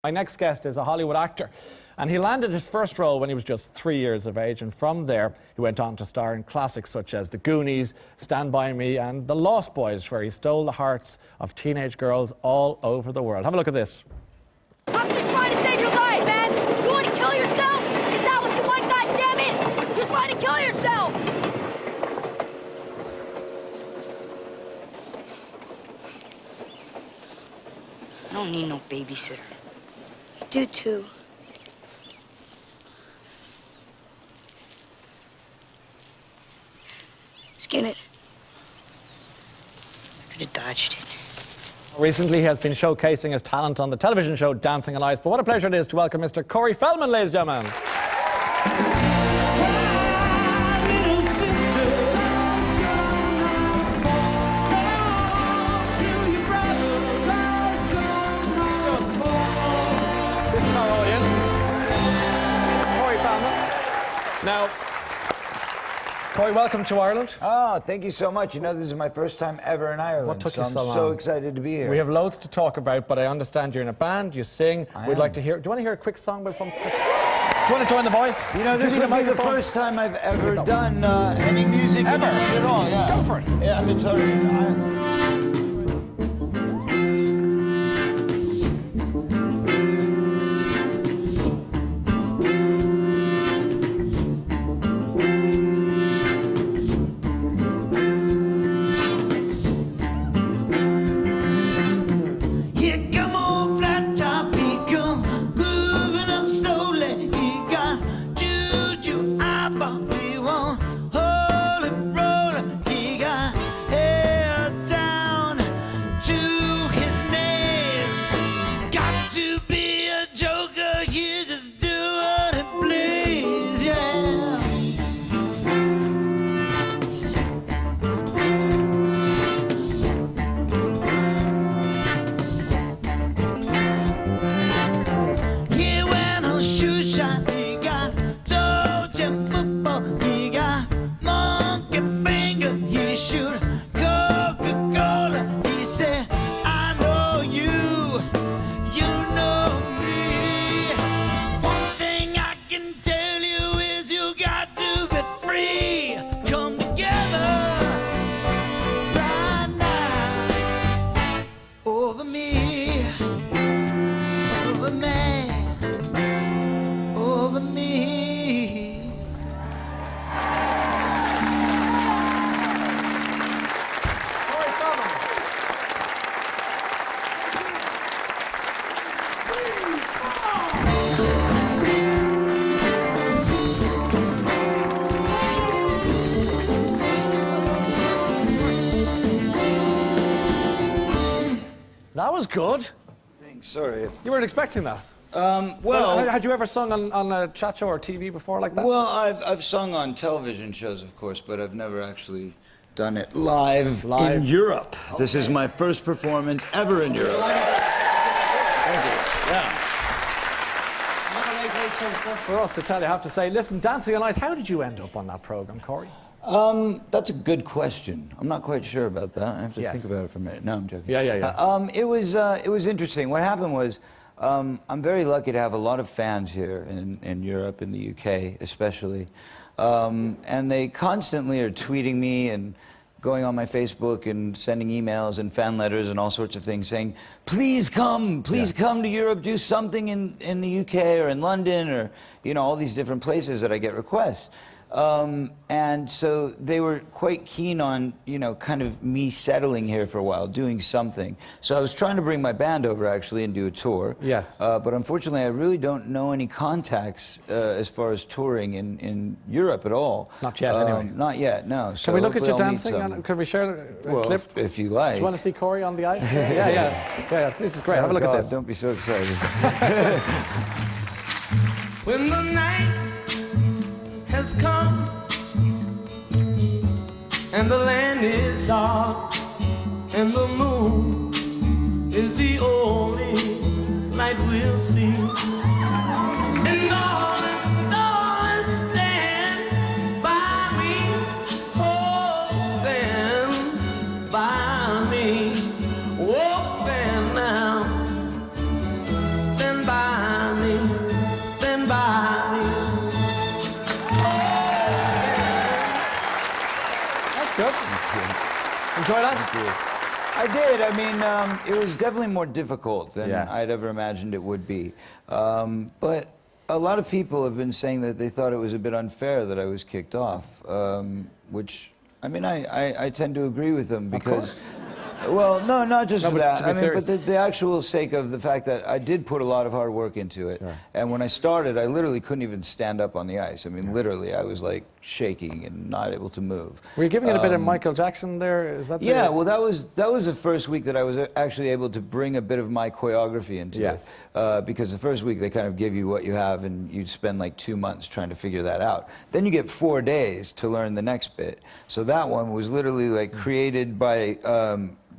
My next guest is a Hollywood actor, and he landed his first role when he was just 3 years of age, and from there he went on to star in classics such as The Goonies, Stand By Me and The Lost Boys, where he stole the hearts of teenage girls all over the world. Have a look at this. I'm just trying to save your life, man! You want to kill yourself? Is that what you want, goddammit? You're trying to kill yourself! I don't need no babysitter. Do too. Skin it. I could have dodged it. Recently he has been showcasing his talent on the television show Dancing on Ice, but what a pleasure it is to welcome Mr. Corey Feldman, ladies and gentlemen. This is our audience. Corey Feldman. Now, Corey, welcome to Ireland. Oh, thank you so much. You know, this is my first time ever in Ireland. What took you so long? I'm so excited to be here. We have loads to talk about, but I understand you're in a band, you sing. We'd like to hear... Do you want to hear a quick song from... Do you want to join the boys? You know, this would be the first time I've ever done any music Ever? at all. Yeah. Go for it. Yeah, I'm totally... That was good. Thanks, sorry. You weren't expecting that. Well... Had you ever sung on a chat show or TV before like that? Well, I've sung on television shows, of course, but I've never actually done it live. In Europe. Okay. This is my first performance ever in Europe. Thank you. Yeah. For us to tell you, I have to say, listen, Dancing on Ice, how did you end up on that program, Corey? That's a good question. I'm not quite sure about that. I have to think about it for a minute. No, I'm joking. Yeah. It was interesting. What happened was, I'm very lucky to have a lot of fans here in Europe, in the UK especially. And they constantly are tweeting me and going on my Facebook and sending emails and fan letters and all sorts of things saying, please come to Europe, do something in the UK or in London or, you know, all these different places that I get requests. And so they were quite keen on, you know, kind of me settling here for a while, doing something. So I was trying to bring my band over, actually, and do a tour. Yes. But unfortunately, I really don't know any contacts as far as touring in Europe at all. Not yet, anyway. Not yet, no. Can we look at you dancing? Can we share a clip? If you like. Do you want to see Corey on the ice? Yeah. This is great. Have a look at this. Don't be so excited. When the night has come and the land is dark and the moon is the only light we'll see, and darling, stand by me, oh, stand by me, oh, stand now, stand by enjoy that? Thank you. I did. I mean, it was definitely more difficult than I'd ever imagined it would be. But a lot of people have been saying that they thought it was a bit unfair that I was kicked off, which, I mean, I tend to agree with them because... Well, no, not just for that. I mean, but the actual sake of the fact that I did put a lot of hard work into it. Yeah. And when I started, I literally couldn't even stand up on the ice. I mean, literally, I was like shaking and not able to move. Were you giving it a bit of Michael Jackson there? Is that yeah, well, that was the first week that I was actually able to bring a bit of my choreography into it. Because the first week, they kind of give you what you have, and you spend like 2 months trying to figure that out. Then you get 4 days to learn the next bit. So that one was literally like created by...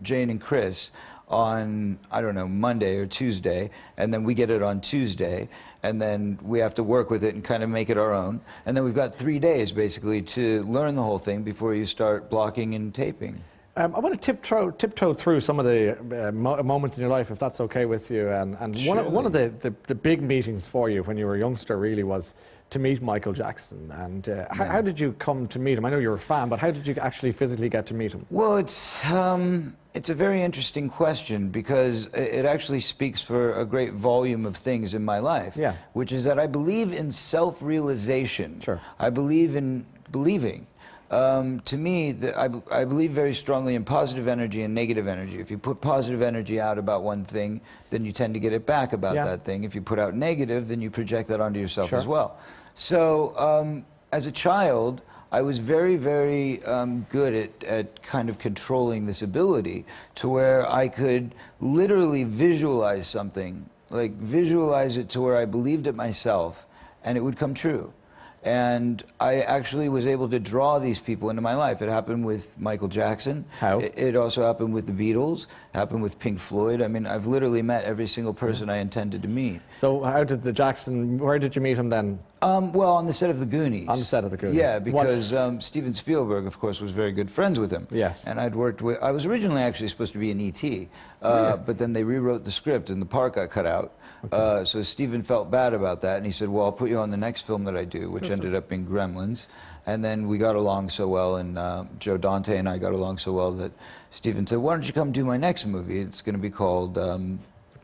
Jane and Chris on, I don't know, Monday or Tuesday, and then we get it on Tuesday, and then we have to work with it and kind of make it our own. And then we've got 3 days, basically, to learn the whole thing before you start blocking and taping. I want to tiptoe through some of the moments in your life, if that's okay with you. And one of the big meetings for you when you were a youngster really was to meet Michael Jackson. And how did you come to meet him? I know you're a fan, but how did you actually physically get to meet him? Well, it's a very interesting question because it actually speaks for a great volume of things in my life, which is that I believe in self-realization. Sure. I believe in believing. To me, I believe very strongly in positive energy and negative energy. If you put positive energy out about one thing, then you tend to get it back about that thing. If you put out negative, then you project that onto yourself as well. So as a child, I was very, very good at kind of controlling this ability to where I could literally visualize something, like visualize it to where I believed it myself, and it would come true. And I actually was able to draw these people into my life. It happened with Michael Jackson. How? It also happened with the Beatles. It happened with Pink Floyd. I mean, I've literally met every single person I intended to meet. So how did the Jackson, where did you meet him then? Well, on the set of The Goonies. On the set of The Goonies. Yeah, because Steven Spielberg, of course, was very good friends with him. Yes. And I was originally actually supposed to be in E.T., but then they rewrote the script and the part got cut out. Okay. So Steven felt bad about that, and he said, well, I'll put you on the next film that I do, which ended up being Gremlins. And then we got along so well, and Joe Dante and I got along so well that Steven said, why don't you come do my next movie? It's going to be called...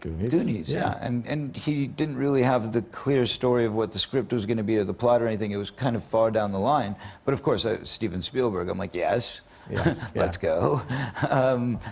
Goonies, yeah. And he didn't really have the clear story of what the script was going to be or the plot or anything. It was kind of far down the line. But of course, Steven Spielberg, I'm like, yes, let's go.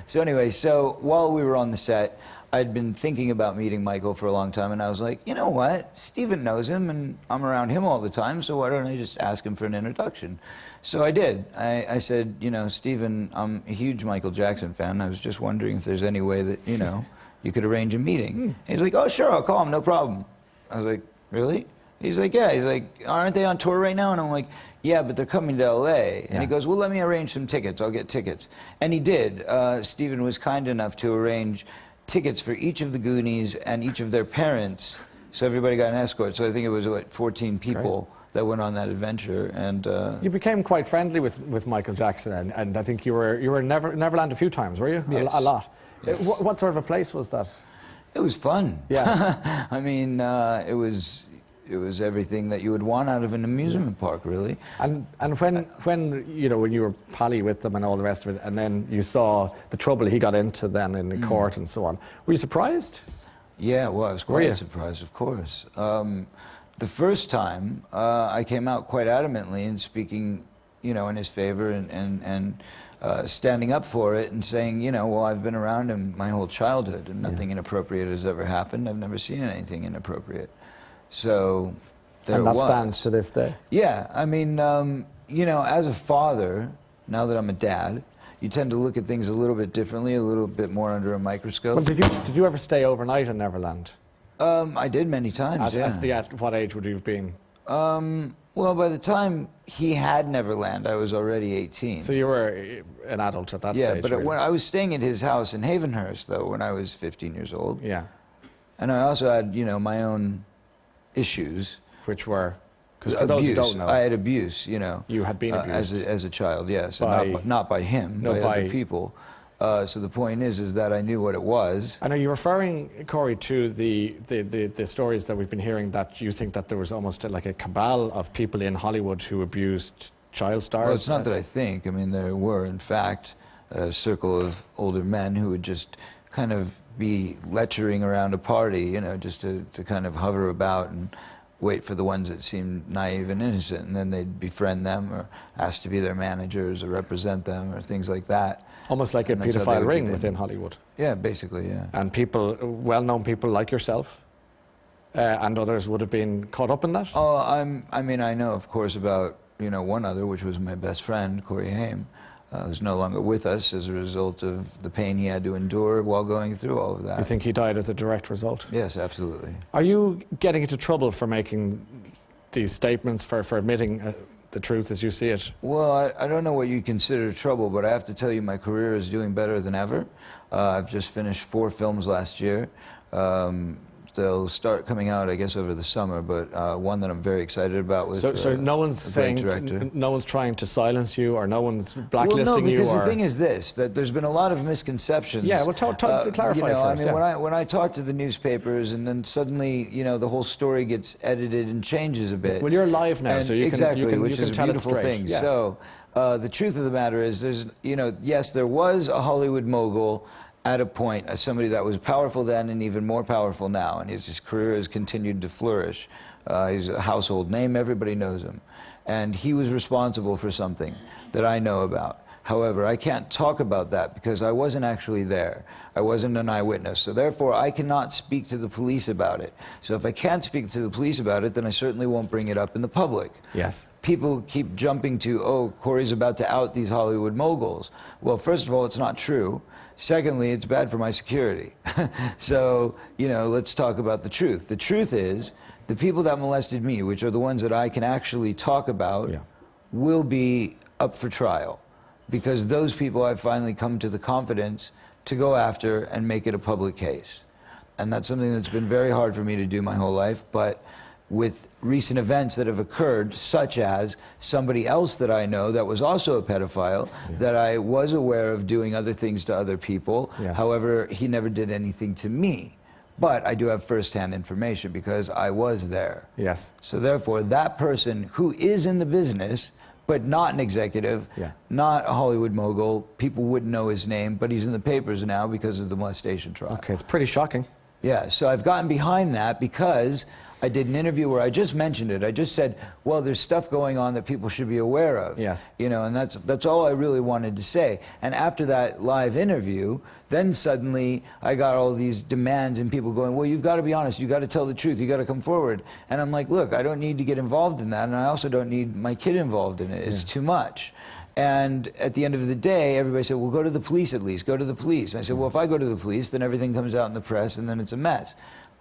So anyway, so while we were on the set, I'd been thinking about meeting Michael for a long time, and I was like, you know what? Steven knows him, and I'm around him all the time, so why don't I just ask him for an introduction? So I did. I said, you know, Steven, I'm a huge Michael Jackson fan. I was just wondering if there's any way that, you know, you could arrange a meeting. He's like, oh, sure, I'll call him, no problem. I was like, really? He's like, yeah. He's like, aren't they on tour right now? And I'm like, yeah, but they're coming to L.A. And he goes, well, let me arrange some tickets. I'll get tickets. And he did. Steven was kind enough to arrange tickets for each of the Goonies and each of their parents. So everybody got an escort. So I think it was, what, 14 people that went on that adventure. And you became quite friendly with Michael Jackson, and I think you were in Neverland a few times, were you? Yes. A lot. Yes. What sort of a place was that? It was fun. Yeah. I mean, it was everything that you would want out of an amusement park, really. And when you know, when you were pally with them and all the rest of it, and then you saw the trouble he got into then in the court and so on, were you surprised? Yeah, well, I was quite surprised, of course. The first time, I came out quite adamantly in speaking, you know, in his favor and standing up for it and saying, you know, well, I've been around him my whole childhood and nothing inappropriate has ever happened. I've never seen anything inappropriate. So there and that was. stands to this day. Yeah, I mean, you know, as a father, now that I'm a dad, you tend to look at things a little bit differently, a little bit more under a microscope. Well, did you ever stay overnight in Neverland? I did many times, At what age would you have been? Well, by the time he had Neverland, I was already 18. So you were an adult at that stage? Yeah, but really. when I was staying at his house in Havenhurst, though, when I was 15 years old. Yeah. And I also had, you know, my own issues. Which were? Because for those who don't know. I had abuse, you know. You had been abused? As a child, yes. Not by him, by other people. So the point is that I knew what it was. I know you're referring, Corey, to the stories that we've been hearing that you think that there was almost like a cabal of people in Hollywood who abused child stars. Well, it's not that I think. I mean, there were, in fact. a circle of older men who would just kind of be lecturing around a party, you know, just to kind of hover about and wait for the ones that seemed naive and innocent, and then they'd befriend them or ask to be their managers or represent them or things like that. Almost like a pedophile ring within Hollywood. Yeah, basically, yeah. And people, well-known people like yourself and others would have been caught up in that? Oh, I mean, I know, of course, about, you know, one other, which was my best friend, Corey Haim, who's no longer with us as a result of the pain he had to endure while going through all of that. You think he died as a direct result? Yes, absolutely. Are you getting into trouble for making these statements, for admitting the truth as you see it? Well, I don't know what you consider trouble, but I have to tell you my career is doing better than ever. I've just finished 4 films last year. They'll start coming out, I guess, over the summer, but one that I'm very excited about was so no one's saying, no one's trying to silence you, or no one's blacklisting well, no, because you? The thing is this, that there's been a lot of misconceptions. Yeah, well, clarify you know, first. I mean, when I talk to the newspapers and then suddenly, you know, the whole story gets edited and changes a bit. Well, you're live now, and so you exactly, can which is a tell beautiful it straight. thing. Yeah. So the truth of the matter is, there's, you know, yes, there was a Hollywood mogul at a point, as somebody that was powerful then and even more powerful now, and his career has continued to flourish. He's a household name, everybody knows him. And he was responsible for something that I know about. However, I can't talk about that because I wasn't actually there. I wasn't an eyewitness, so therefore I cannot speak to the police about it. So if I can't speak to the police about it, then I certainly won't bring it up in the public. Yes. People keep jumping to, oh, Corey's about to out these Hollywood moguls. Well, first of all, it's not true. Secondly, it's bad for my security. So, you know, let's talk about the truth. The truth is, the people that molested me, which are the ones that I can actually talk about, will be up for trial. Because those people I've finally come to the confidence to go after and make it a public case. And that's something that's been very hard for me to do my whole life, but with recent events that have occurred, such as somebody else that I know that was also a pedophile, that I was aware of doing other things to other people. Yes. However, he never did anything to me. But I do have first-hand information because I was there. Yes. So therefore, that person who is in the business, but not an executive, not a Hollywood mogul, people wouldn't know his name, but he's in the papers now because of the molestation trial. Okay, it's pretty shocking. Yeah, so I've gotten behind that because I did an interview where I just mentioned it. I just said, well, there's stuff going on that people should be aware of. Yes. You know, and that's all I really wanted to say. And after that live interview, then suddenly I got all these demands and people going, well, you've got to be honest, you've got to tell the truth, you've got to come forward. And I'm like, look, I don't need to get involved in that, and I also don't need my kid involved in it. It's too much. And at the end of the day, everybody said, well, go to the police at least, go to the police. And I said, well, if I go to the police, then everything comes out in the press and then it's a mess.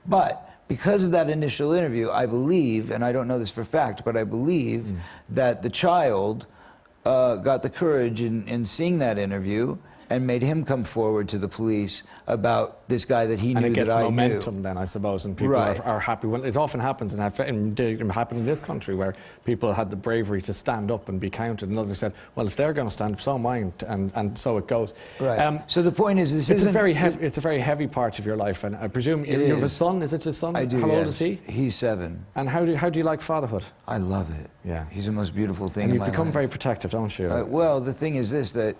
But because of that initial interview, I believe, and I don't know this for fact, but I believe that the child got the courage in seeing that interview and made him come forward to the police about this guy that he knew that I knew. And it gets momentum then, I suppose, and people are happy. Well, it often happens, and it happened in this country, where people had the bravery to stand up and be counted, and others said, well, if they're going to stand up, so am I, and so it goes. Right. So the point is, it's a very heavy part of your life, and I presume you have a son. Is it your son? I do. How old is he? He's 7. And how do you like fatherhood? I love it. Yeah. He's the most beautiful thing and in my life. And you become very protective, don't you? Well, the thing is this, that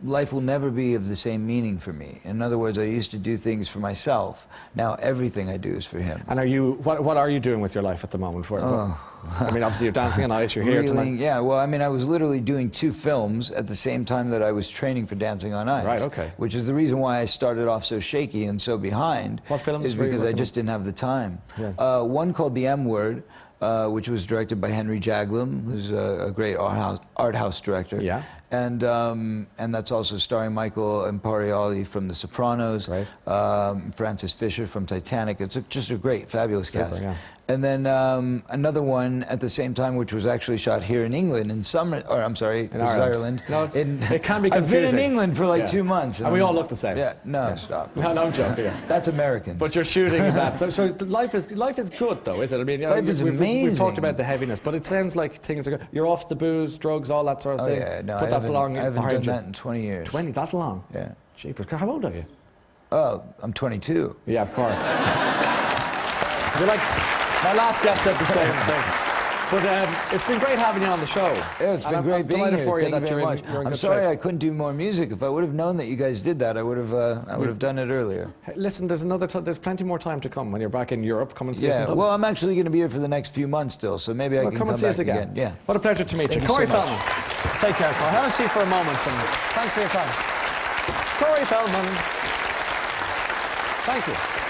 life will never be of the same meaning for me. In other words, I used to do things for myself. Now everything I do is for him. And what are you doing with your life at the moment? I mean, obviously you're dancing on ice, you're here tonight. Yeah, well, I mean, I was literally doing 2 films at the same time that I was training for Dancing on Ice. Right, okay. Which is the reason why I started off so shaky and so behind. What films is were you because I working just didn't have the time. Yeah. One called The M Word, which was directed by Henry Jaglom, who's a great art house director. Yeah. And that's also starring Michael Imperioli from The Sopranos, Francis Fisher from Titanic. It's just a great, fabulous cast. Yeah. And then another one at the same time, which was actually shot here in England, in Ireland. No, it can be confusing. I've been in England for like 2 months. And we all look the same. Yeah, no, stop. No, I'm joking. That's American. But you're shooting that. So life is good, though, is it? I mean, life is amazing. We've talked about the heaviness, but it sounds like things are good. You're off the booze, drugs, all that sort of thing. Yeah, no, I haven't done that in 20 years. 20, that long? Yeah. Jeepers. How old are you? Oh, I'm 22. Yeah, of course. You're like, my last guest said the same thing. But it's been great having you on the show. Yeah, it's been great being delighted here. for you Thank that you very much. you're in I'm good sorry shape. I couldn't do more music. If I would have known that you guys did that, I would have done it earlier. Hey, listen, there's plenty more time to come when you're back in Europe. Come and see us in Yeah, Dublin. well, I'm actually going to be here for the next few months still, so maybe I Well, can come and come see us back again. Yeah. What a pleasure to meet you. Thank you Corey so much. Feldman. Take care, Corey. Have a seat for a moment. And thanks for your time. Corey Feldman. Thank you.